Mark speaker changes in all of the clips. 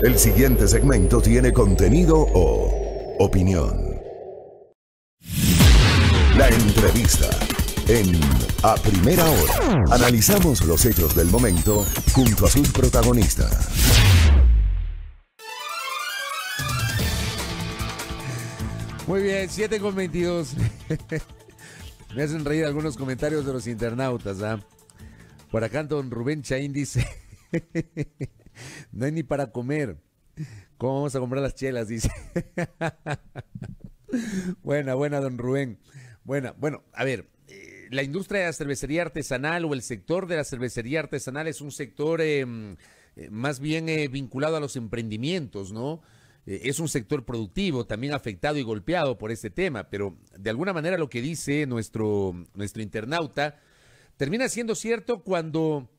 Speaker 1: El siguiente segmento tiene contenido o opinión. La entrevista en A Primera Hora. Analizamos los hechos del momento junto a sus protagonistas.
Speaker 2: Muy bien, 7:22. Me hacen reír algunos comentarios de los internautas, ¿ah? Por acá don Rubén Chaín dice: no hay ni para comer. ¿Cómo vamos a comprar las chelas? Dice. Buena, don Rubén. Bueno, a ver, la industria de la cervecería artesanal o el sector de la cervecería artesanal es un sector más bien vinculado a los emprendimientos, ¿no? Es un sector productivo, también afectado y golpeado por este tema, pero de alguna manera lo que dice nuestro internauta termina siendo cierto cuando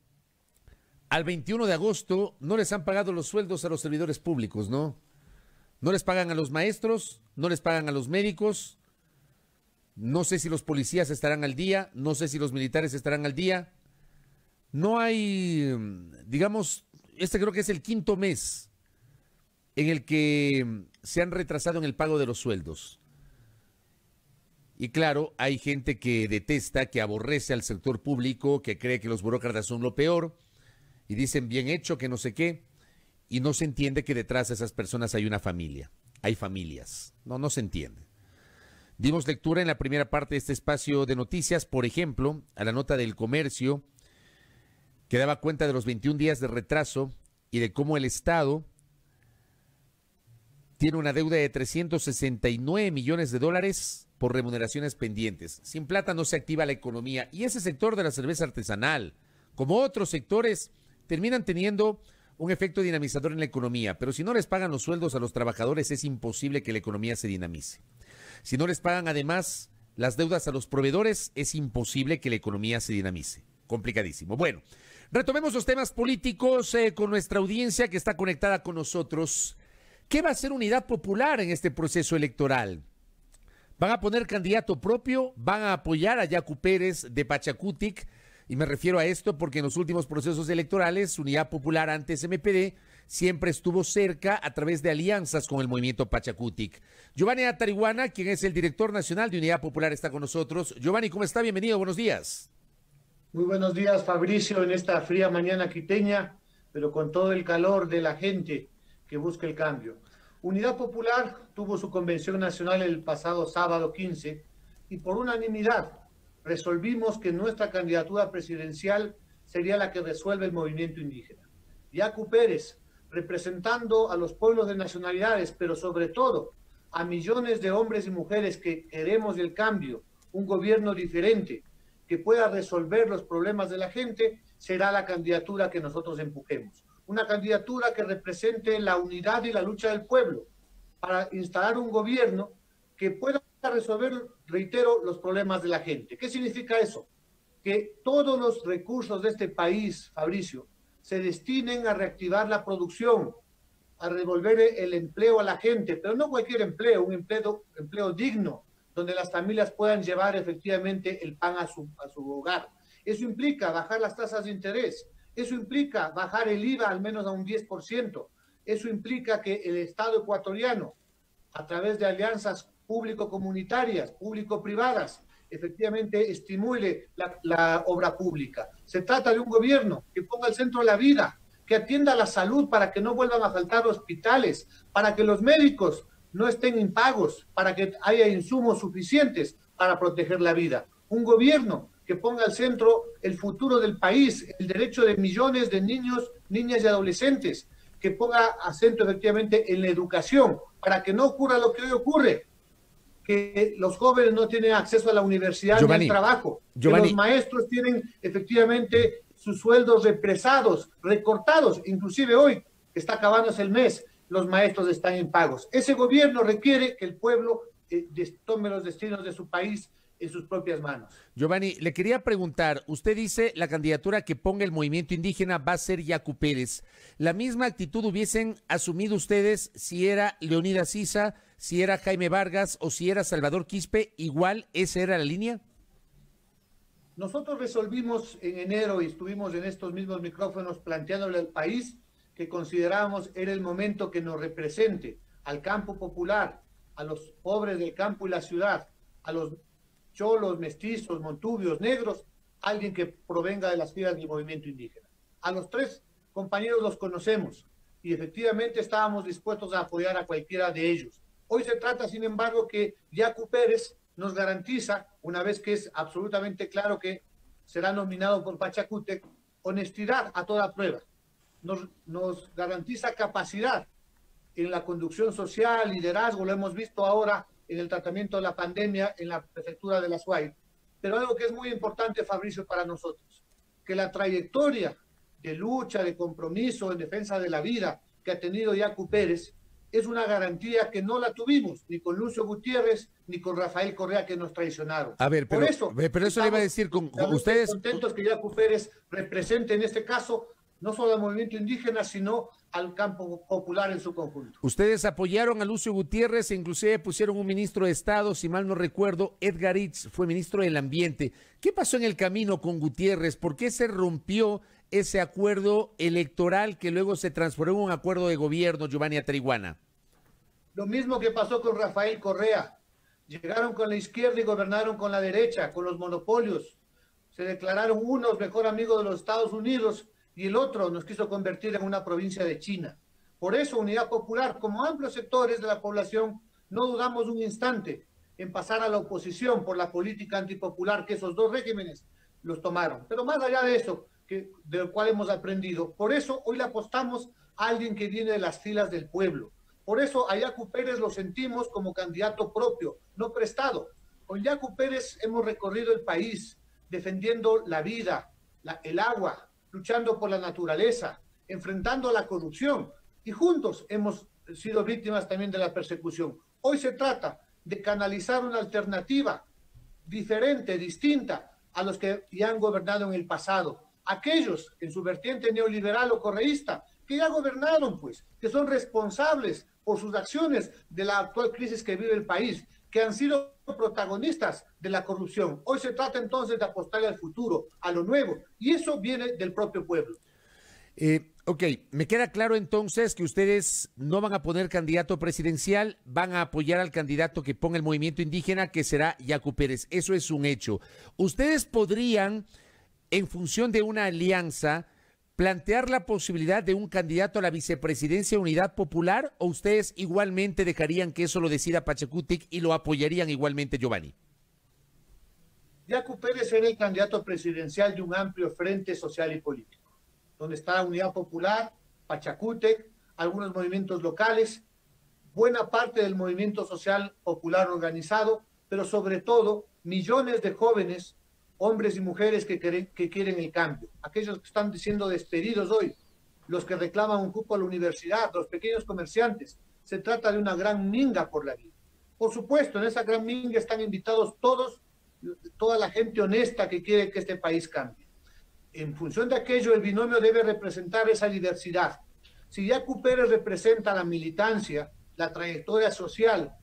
Speaker 2: al 21 de agosto no les han pagado los sueldos a los servidores públicos, ¿no? No les pagan a los maestros, no les pagan a los médicos, no sé si los policías estarán al día, no sé si los militares estarán al día. No hay, digamos, este creo que es el quinto mes en el que se han retrasado en el pago de los sueldos. Y claro, hay gente que detesta, que aborrece al sector público, que cree que los burócratas son lo peor, y dicen bien hecho, que no sé qué, y no se entiende que detrás de esas personas hay una familia, hay familias. No se entiende. Dimos lectura en la primera parte de este espacio de noticias, por ejemplo, a la nota del Comercio, que daba cuenta de los 21 días de retraso y de cómo el Estado tiene una deuda de 369 millones de dólares por remuneraciones pendientes. Sin plata no se activa la economía. Y ese sector de la cerveza artesanal, como otros sectores, terminan teniendo un efecto dinamizador en la economía. Pero si no les pagan los sueldos a los trabajadores, es imposible que la economía se dinamice. Si no les pagan además las deudas a los proveedores, es imposible que la economía se dinamice. Complicadísimo. Bueno, retomemos los temas políticos con nuestra audiencia que está conectada con nosotros. ¿Qué va a hacer Unidad Popular en este proceso electoral? ¿Van a poner candidato propio? ¿Van a apoyar a Yacu Pérez de Pachacutic? Y me refiero a esto porque en los últimos procesos electorales, Unidad Popular, antes MPD, siempre estuvo cerca a través de alianzas con el movimiento Pachacutic. Giovanni Atarihuana, quien es el director nacional de Unidad Popular, está con nosotros. Giovanni, ¿cómo está? Bienvenido, buenos días.
Speaker 3: Muy buenos días, Fabricio, en esta fría mañana quiteña, pero con todo el calor de la gente que busca el cambio. Unidad Popular tuvo su convención nacional el pasado sábado 15 y por unanimidad resolvimos que nuestra candidatura presidencial sería la que resuelve el movimiento indígena. Yacu Pérez, representando a los pueblos de nacionalidades, pero sobre todo a millones de hombres y mujeres que queremos el cambio, un gobierno diferente que pueda resolver los problemas de la gente, será la candidatura que nosotros empujemos. Una candidatura que represente la unidad y la lucha del pueblo para instalar un gobierno que pueda resolver, reitero, los problemas de la gente. ¿Qué significa eso? Que todos los recursos de este país, Fabricio, se destinen a reactivar la producción, a devolver el empleo a la gente, pero no cualquier empleo, un empleo digno, donde las familias puedan llevar efectivamente el pan a su hogar. Eso implica bajar las tasas de interés, eso implica bajar el IVA al menos a un 10%, eso implica que el Estado ecuatoriano, a través de alianzas público-comunitarias, público-privadas, efectivamente estimule la obra pública. Se trata de un gobierno que ponga al centro la vida, que atienda la salud para que no vuelvan a faltar hospitales, para que los médicos no estén impagos, para que haya insumos suficientes para proteger la vida. Un gobierno que ponga al centro el futuro del país, el derecho de millones de niños, niñas y adolescentes, que ponga acento efectivamente en la educación, para que no ocurra lo que hoy ocurre, que los jóvenes no tienen acceso a la universidad ni al trabajo, que los maestros tienen efectivamente sus sueldos represados, recortados, inclusive hoy que está acabándose el mes, los maestros están impagos. Ese gobierno requiere que el pueblo tome los destinos de su país en sus propias manos.
Speaker 2: Giovanni, le quería preguntar, usted dice la candidatura que ponga el movimiento indígena va a ser Yacu Pérez. ¿La misma actitud hubiesen asumido ustedes si era Leonidas Issa, si era Jaime Vargas o si era Salvador Quispe? ¿Igual esa era la línea?
Speaker 3: Nosotros resolvimos en enero y estuvimos en estos mismos micrófonos planteándole al país que considerábamos era el momento que nos represente al campo popular, a los pobres del campo y la ciudad, a los cholos, mestizos, montubios, negros, alguien que provenga de las filas del movimiento indígena. A los tres compañeros los conocemos y efectivamente estábamos dispuestos a apoyar a cualquiera de ellos. Hoy se trata, sin embargo, que Yacu Pérez nos garantiza, una vez que es absolutamente claro que será nominado por Pachacútec, honestidad a toda prueba. Nos garantiza capacidad en la conducción social, liderazgo, lo hemos visto ahora en el tratamiento de la pandemia en la prefectura de la Suay. Pero algo que es muy importante, Fabricio, para nosotros, que la trayectoria de lucha, de compromiso en defensa de la vida que ha tenido Yacu Pérez es una garantía que no la tuvimos ni con Lucio Gutiérrez ni con Rafael Correa, que nos traicionaron.
Speaker 2: A ver, pero eso le iba a decir, con ustedes
Speaker 3: contentos que Yacu Pérez represente en este caso no solo al movimiento indígena, sino al campo popular en su conjunto.
Speaker 2: Ustedes apoyaron a Lucio Gutiérrez e inclusive pusieron un ministro de Estado, si mal no recuerdo, Edgar Itz, fue ministro del Ambiente. ¿Qué pasó en el camino con Gutiérrez? ¿Por qué se rompió ese acuerdo electoral que luego se transformó en un acuerdo de gobierno, Giovanni Atriguana?
Speaker 3: Lo mismo que pasó con Rafael Correa. Llegaron con la izquierda y gobernaron con la derecha, con los monopolios. Se declararon unos mejor amigos de los Estados Unidos y el otro nos quiso convertir en una provincia de China. Por eso, Unidad Popular, como amplios sectores de la población, no dudamos un instante en pasar a la oposición por la política antipopular que esos dos regímenes los tomaron. Pero más allá de eso, de lo cual hemos aprendido, por eso hoy le apostamos a alguien que viene de las filas del pueblo. Por eso a Yacu Pérez lo sentimos como candidato propio, no prestado. Con Yacu Pérez hemos recorrido el país defendiendo la vida, el agua, luchando por la naturaleza, enfrentando la corrupción, y juntos hemos sido víctimas también de la persecución. Hoy se trata de canalizar una alternativa diferente, distinta a los que ya han gobernado en el pasado. Aquellos en su vertiente neoliberal o correísta que ya gobernaron, pues, que son responsables por sus acciones de la actual crisis que vive el país, que han sido protagonistas de la corrupción. Hoy se trata entonces de apostar al futuro, a lo nuevo, y eso viene del propio pueblo.
Speaker 2: Ok, me queda claro entonces que ustedes no van a poner candidato presidencial, van a apoyar al candidato que ponga el movimiento indígena, que será Yacu Pérez. Eso es un hecho. Ustedes podrían, en función de una alianza, plantear la posibilidad de un candidato a la vicepresidencia de Unidad Popular, o ustedes igualmente dejarían que eso lo decida Pachacútec y lo apoyarían igualmente, Giovanni.
Speaker 3: Yacu Pérez será el candidato presidencial de un amplio frente social y político, donde está Unidad Popular, Pachacútec, algunos movimientos locales, buena parte del movimiento social popular organizado, pero sobre todo millones de jóvenes, hombres y mujeres que quieren el cambio, aquellos que están siendo despedidos hoy, los que reclaman un cupo a la universidad, los pequeños comerciantes. Se trata de una gran minga por la vida. Por supuesto, en esa gran minga están invitados toda la gente honesta que quiere que este país cambie. En función de aquello, el binomio debe representar esa diversidad. Si Yacu Pérez representa la militancia, la trayectoria social,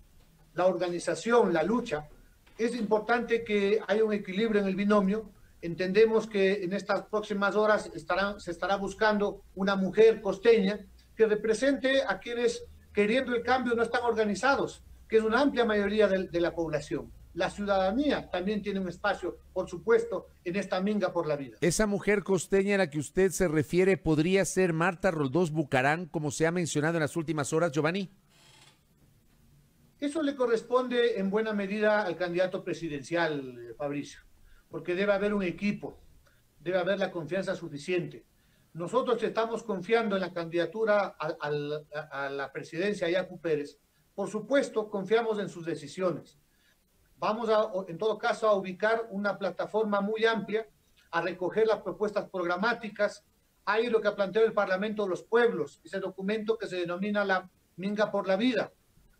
Speaker 3: la organización, la lucha, es importante que haya un equilibrio en el binomio. Entendemos que en estas próximas horas se estará buscando una mujer costeña que represente a quienes, queriendo el cambio, no están organizados, que es una amplia mayoría de la población. La ciudadanía también tiene un espacio, por supuesto, en esta minga por la vida.
Speaker 2: Esa mujer costeña a la que usted se refiere podría ser Marta Roldós Bucarán, como se ha mencionado en las últimas horas, Giovanni.
Speaker 3: Eso le corresponde en buena medida al candidato presidencial, Fabricio, porque debe haber un equipo, debe haber la confianza suficiente. Nosotros estamos confiando en la candidatura a la presidencia de Yacu Pérez. Por supuesto, confiamos en sus decisiones. Vamos en todo caso, a ubicar una plataforma muy amplia, a recoger las propuestas programáticas. Hay lo que ha planteado el Parlamento de los Pueblos, ese documento que se denomina la Minga por la Vida.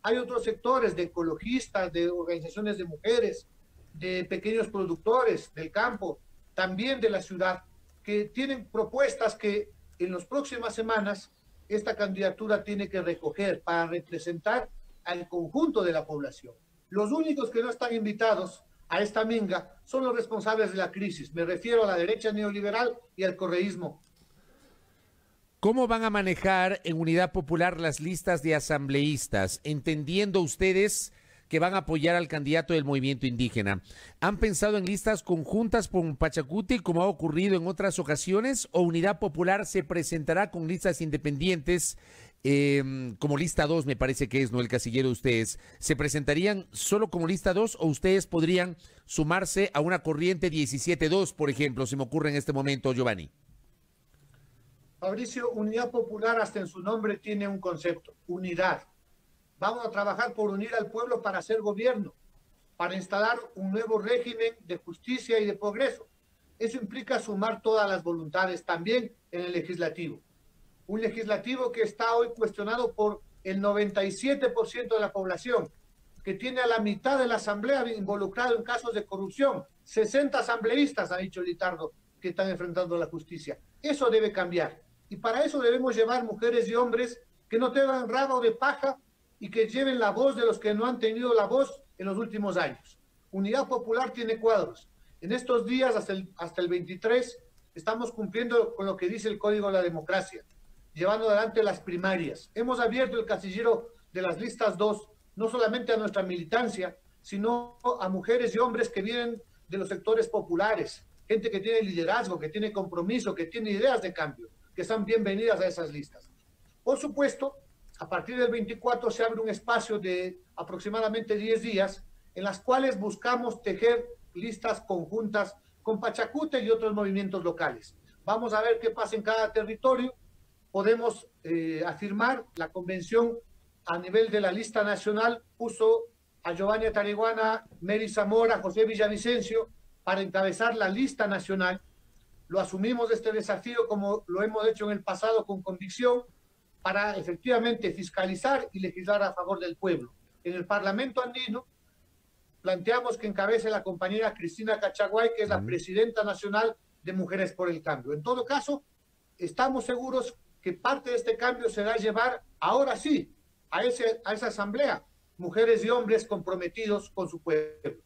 Speaker 3: Hay otros sectores de ecologistas, de organizaciones de mujeres, de pequeños productores del campo, también de la ciudad, que tienen propuestas que en las próximas semanas esta candidatura tiene que recoger para representar al conjunto de la población. Los únicos que no están invitados a esta minga son los responsables de la crisis. Me refiero a la derecha neoliberal y al correísmo.
Speaker 2: ¿Cómo van a manejar en Unidad Popular las listas de asambleístas, entendiendo ustedes que van a apoyar al candidato del movimiento indígena? ¿Han pensado en listas conjuntas con Pachacuti, como ha ocurrido en otras ocasiones, o Unidad Popular se presentará con listas independientes, como lista 2, me parece que es, ¿no? El casillero de ustedes. ¿Se presentarían solo como lista 2 o ustedes podrían sumarse a una corriente 17-2, por ejemplo, se me ocurre en este momento, Giovanni?
Speaker 3: Fabricio, Unidad Popular hasta en su nombre tiene un concepto, unidad. Vamos a trabajar por unir al pueblo para hacer gobierno, para instalar un nuevo régimen de justicia y de progreso. Eso implica sumar todas las voluntades también en el legislativo. Un legislativo que está hoy cuestionado por el 97% de la población, que tiene a la mitad de la asamblea involucrada en casos de corrupción. 60 asambleístas, ha dicho Litardo, que están enfrentando la justicia. Eso debe cambiar. Y para eso debemos llevar mujeres y hombres que no tengan rabo de paja y que lleven la voz de los que no han tenido la voz en los últimos años. Unidad Popular tiene cuadros. En estos días, hasta el 23, estamos cumpliendo con lo que dice el Código de la Democracia, llevando adelante las primarias. Hemos abierto el casillero de las listas 2, no solamente a nuestra militancia, sino a mujeres y hombres que vienen de los sectores populares, gente que tiene liderazgo, que tiene compromiso, que tiene ideas de cambio, que están bienvenidas a esas listas. Por supuesto, a partir del 24 se abre un espacio de aproximadamente 10 días en las cuales buscamos tejer listas conjuntas con Pachacute y otros movimientos locales. Vamos a ver qué pasa en cada territorio. Podemos afirmar, la convención a nivel de la lista nacional puso a Giovanni Atariguana, Mary Zamora, José Villavicencio para encabezar la lista nacional. Lo asumimos este desafío como lo hemos hecho en el pasado con convicción para efectivamente fiscalizar y legislar a favor del pueblo. En el Parlamento andino planteamos que encabece la compañera Cristina Cachaguay, que es la presidenta nacional de Mujeres por el Cambio. En todo caso, estamos seguros que parte de este cambio será llevar, ahora sí, a esa asamblea, mujeres y hombres comprometidos con su pueblo.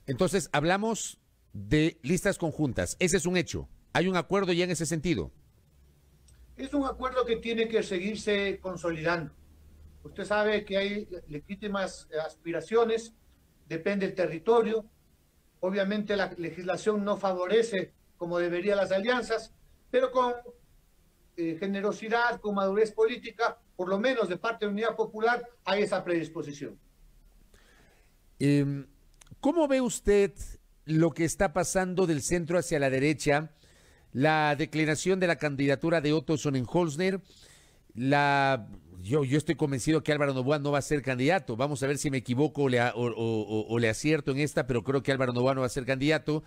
Speaker 2: Entonces, hablamos de listas conjuntas. Ese es un hecho. ¿Hay un acuerdo ya en ese sentido?
Speaker 3: Es un acuerdo que tiene que seguirse consolidando. Usted sabe que hay legítimas aspiraciones, depende del territorio. Obviamente la legislación no favorece como debería las alianzas, pero con generosidad, con madurez política, por lo menos de parte de Unidad Popular, hay esa predisposición.
Speaker 2: ¿Cómo ve usted lo que está pasando del centro hacia la derecha? La declinación de la candidatura de Otto Sonnenholzner, yo estoy convencido que Álvaro Noboa no va a ser candidato. Vamos a ver si me equivoco o le acierto en esta, pero creo que Álvaro Noboa no va a ser candidato.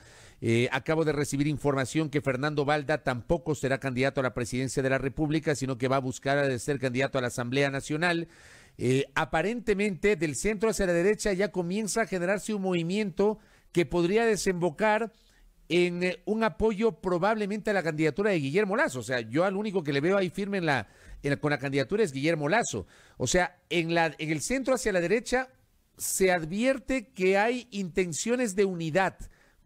Speaker 2: Acabo de recibir información que Fernando Balda tampoco será candidato a la presidencia de la República, sino que va a buscar ser candidato a la Asamblea Nacional. Aparentemente, del centro hacia la derecha ya comienza a generarse un movimiento que podría desembocar en un apoyo probablemente a la candidatura de Guillermo Lasso. O sea, yo al único que le veo ahí firme con la candidatura es Guillermo Lasso. O sea, en el centro hacia la derecha se advierte que hay intenciones de unidad.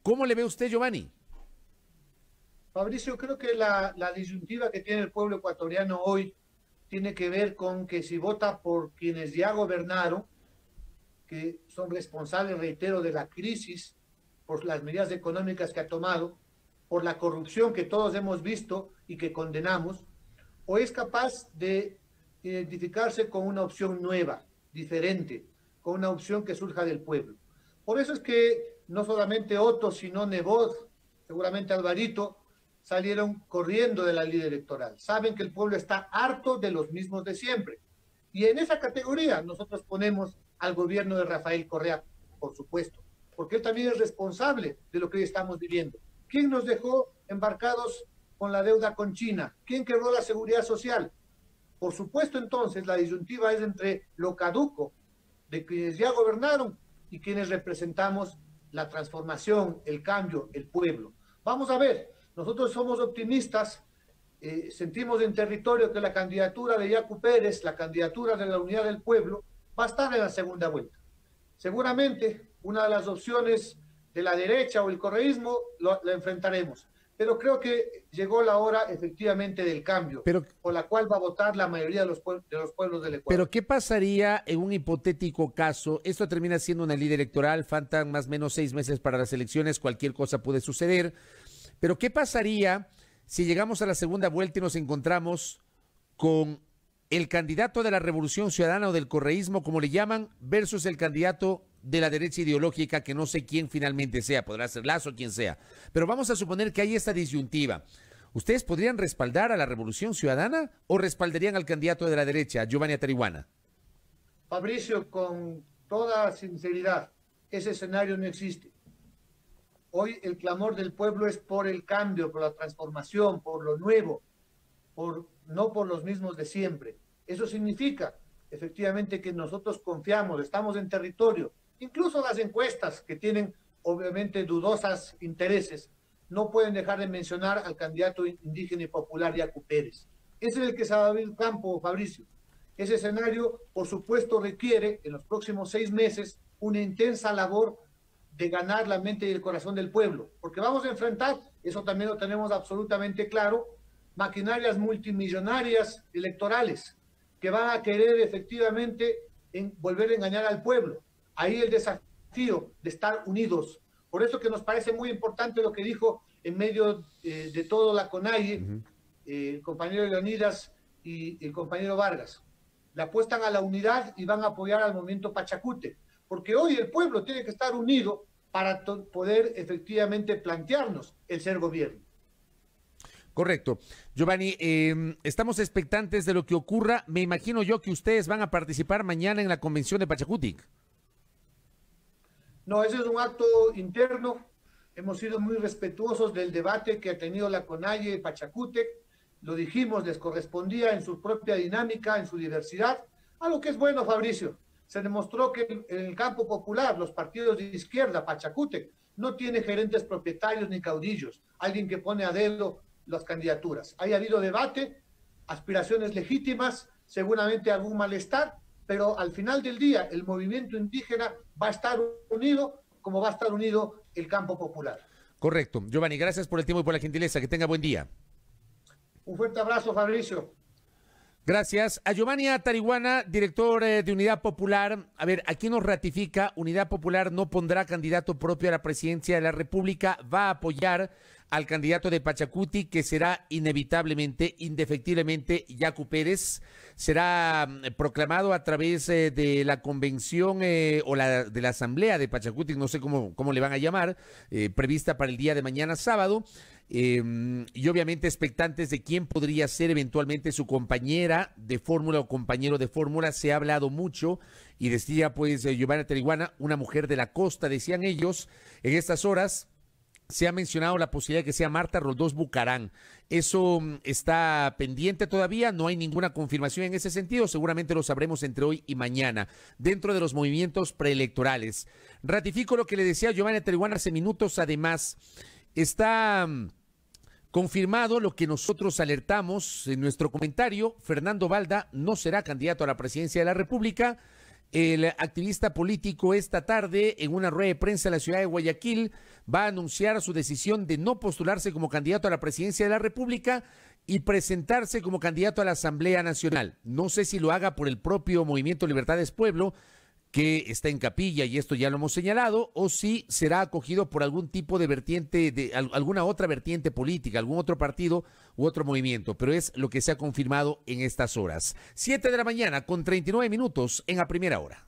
Speaker 2: ¿Cómo le ve usted, Giovanni?
Speaker 3: Fabricio, creo que la disyuntiva que tiene el pueblo ecuatoriano hoy tiene que ver con que si vota por quienes ya gobernaron, que son responsables, reitero, de la crisis, por las medidas económicas que ha tomado, por la corrupción que todos hemos visto y que condenamos, o es capaz de identificarse con una opción nueva, diferente, con una opción que surja del pueblo. Por eso es que no solamente Otto, sino Nebot, seguramente Alvarito, salieron corriendo de la línea electoral. Saben que el pueblo está harto de los mismos de siempre. Y en esa categoría nosotros ponemos al gobierno de Rafael Correa, por supuesto, porque él también es responsable de lo que hoy estamos viviendo. ¿Quién nos dejó embarcados con la deuda con China? ¿Quién quebró la seguridad social? Por supuesto, entonces, la disyuntiva es entre lo caduco de quienes ya gobernaron y quienes representamos la transformación, el cambio, el pueblo. Vamos a ver, nosotros somos optimistas, sentimos en territorio que la candidatura de Yacu Pérez, la candidatura de la Unidad del Pueblo, va a estar en la segunda vuelta. Seguramente una de las opciones de la derecha o el correísmo la enfrentaremos, pero creo que llegó la hora efectivamente del cambio,
Speaker 2: Pero,
Speaker 3: por la cual va a votar la mayoría de los pueblos del Ecuador.
Speaker 2: pero ¿qué pasaría en un hipotético caso? Esto termina siendo una ley electoral, faltan más o menos 6 meses para las elecciones, cualquier cosa puede suceder. Pero ¿qué pasaría si llegamos a la segunda vuelta y nos encontramos con el candidato de la Revolución Ciudadana o del correísmo, como le llaman, versus el candidato de la derecha ideológica, que no sé quién finalmente sea, podrá ser Lazo o quien sea? Pero vamos a suponer que hay esta disyuntiva. ¿Ustedes podrían respaldar a la Revolución Ciudadana o respaldarían al candidato de la derecha, Giovanni Atarihuana?
Speaker 3: Fabricio, con toda sinceridad, ese escenario no existe. Hoy el clamor del pueblo es por el cambio, por la transformación, por lo nuevo, no por los mismos de siempre. Eso significa efectivamente que nosotros confiamos, estamos en territorio. Incluso las encuestas, que tienen obviamente dudosos intereses, no pueden dejar de mencionar al candidato indígena y popular Yacu Pérez. Ese es el que se va a abrir el campo, Fabricio. Ese escenario, por supuesto, requiere en los próximos 6 meses una intensa labor de ganar la mente y el corazón del pueblo, porque vamos a enfrentar, eso también lo tenemos absolutamente claro, maquinarias multimillonarias electorales que van a querer efectivamente volver a engañar al pueblo. Ahí el desafío de estar unidos. Por eso que nos parece muy importante lo que dijo en medio de todo la CONAIE, el compañero Leonidas y el compañero Vargas. Le apuestan a la unidad y van a apoyar al movimiento Pachacútec, porque hoy el pueblo tiene que estar unido para poder efectivamente plantearnos el ser gobierno.
Speaker 2: Correcto. Giovanni, estamos expectantes de lo que ocurra. Me imagino yo que ustedes van a participar mañana en la convención de Pachacútec.
Speaker 3: No, ese es un acto interno. Hemos sido muy respetuosos del debate que ha tenido la CONAIE y Pachacútec. Lo dijimos, les correspondía en su propia dinámica, en su diversidad. A lo que es bueno, Fabricio. Se demostró que en el campo popular, los partidos de izquierda, Pachacútec, no tiene gerentes propietarios ni caudillos, alguien que pone a dedo las candidaturas. Ha habido debate, aspiraciones legítimas, seguramente algún malestar, pero al final del día el movimiento indígena va a estar unido como va a estar unido el campo popular.
Speaker 2: Correcto. Giovanni, gracias por el tiempo y por la gentileza. Que tenga buen día.
Speaker 3: Un fuerte abrazo, Fabricio.
Speaker 2: Gracias. A Giovanni Atarihuana, director de Unidad Popular. A ver, aquí nos ratifica, Unidad Popular no pondrá candidato propio a la presidencia de la República, va a apoyar al candidato de Pachacútec, que será inevitablemente, indefectiblemente, Yacu Pérez. Será proclamado a través de la convención de la asamblea de Pachacútec, no sé cómo le van a llamar, prevista para el día de mañana sábado. Y obviamente expectantes de quién podría ser eventualmente su compañera de fórmula o compañero de fórmula. Se ha hablado mucho y decía pues Giovanni Atarihuana, una mujer de la costa, decían ellos. En estas horas se ha mencionado la posibilidad de que sea Marta Roldós Bucarán. Eso está pendiente todavía, no hay ninguna confirmación en ese sentido, seguramente lo sabremos entre hoy y mañana, dentro de los movimientos preelectorales. Ratifico lo que le decía Giovanni Atarihuana hace minutos. Además, está confirmado lo que nosotros alertamos en nuestro comentario: Fernando Balda no será candidato a la presidencia de la República. El activista político esta tarde, en una rueda de prensa en la ciudad de Guayaquil, va a anunciar su decisión de no postularse como candidato a la presidencia de la República y presentarse como candidato a la Asamblea Nacional. No sé si lo haga por el propio Movimiento Libertades Pueblo, que está en capilla, y esto ya lo hemos señalado, o si será acogido por algún tipo de vertiente, alguna otra vertiente política, algún otro partido u otro movimiento, pero es lo que se ha confirmado en estas horas. 7 de la mañana con 39 minutos en A Primera Hora.